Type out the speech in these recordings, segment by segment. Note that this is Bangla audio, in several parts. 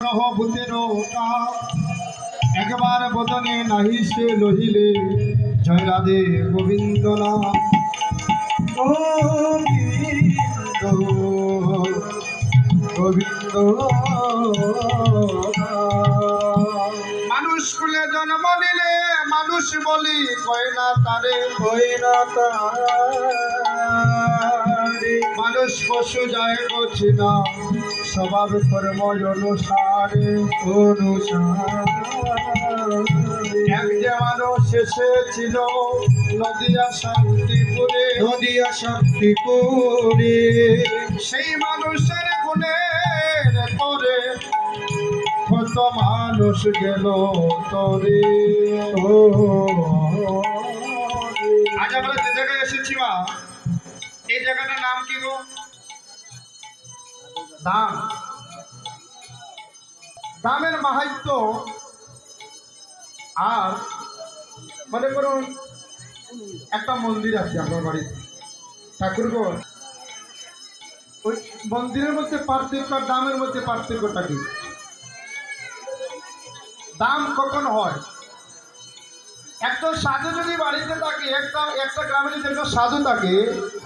ভূতের একবার বদনে নাহি সে লহিলে জয় রাধে গোবিন্দ নাম গোবিন্দ গোবিন্দ। মানুষ কুলে জন্ম নিলে মানুষ বলি কয় না তারে মানুষ পশু যায় করছি না স্বভাব কর্ম অনুসারে এক যে মানুষ এসেছিল নদিয়া শান্তিপুরে সেই মানুষের গুণের তরে কত মানুষ গেল তরে। আজ আমরা যে জায়গায় এসেছি মা, এই জায়গাটার নাম কি গো? ধাম। ধামের মাহাত্ম্য আর মনে করুন একটা মন্দির আছে আপনার বাড়িতে ঠাকুরগড়, ওই মন্দিরের মধ্যে পার্থক্য আর দামের মধ্যে পার্থক্যটা কি? দাম কখন হয়? একজন সাধু যদি বাড়িতে থাকে, একটা গ্রামে যদি একজন সাধু থাকে,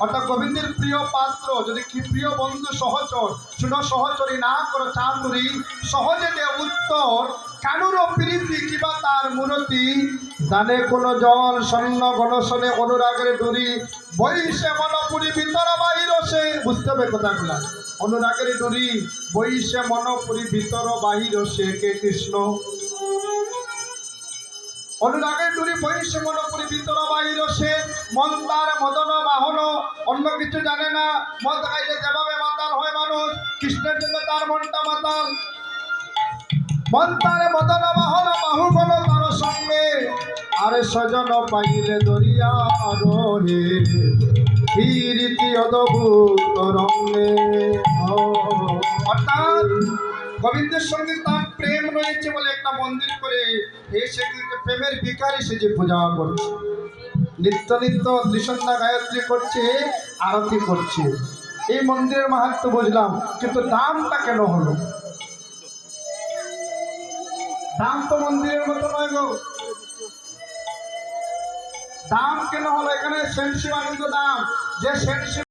অর্থাৎ গোবিন্দের প্রিয় পাত্র, যদি কি প্রিয় বন্ধু সহচর শুনো সহচরী না করো চাতুরি সহজে দে উত্তর কানুর প্রীতি কিবা তার মূরতি জানে কোন জল স্বর্ণ গণসনে অনুরাগের ডুরি বৈশে মনপুরি ভিতর বাহির সে। বুঝতে হবে কথাগুলা। অনুরাগের ডুরি বৈশে মনপুরি ভিতর বাহির সে কে কৃষ্ণ। অনুরাগের ডুরি বৈশ্য মনপুরি ভিতর বাহির সে। মন তার মদন বাহন, অন্য কিছু জানে না। মদ খাইলে যেভাবে মাতাল হয় মানুষ, কৃষ্ণের জন্য তার মনটা মাতাল। মন তার মদন বাহন, বাহুবল তার সঙ্গে আরে স্বজন পাইলে দরিয়া রহে রীতি অদ্ভুত রঙে। অর্থাৎ গোবিন্দের সঙ্গে তার প্রেম রয়েছে বলে একটা মন্দির করে এসে প্রেমের ভিখারি সেজে পূজা করছে, নিত্য নিত্য ত্রিসন্ধ্যা গায়ত্রী করছে, আরতি করছে। এই মন্দিরের মাহাত্ম্য বুঝলাম, কিন্তু দামটা কেন হলো? দাম তো মন্দিরের মতো নয় গো। দাম কেন হলো? এখানে সেনসিবানন্দ দাম, যে সেনসি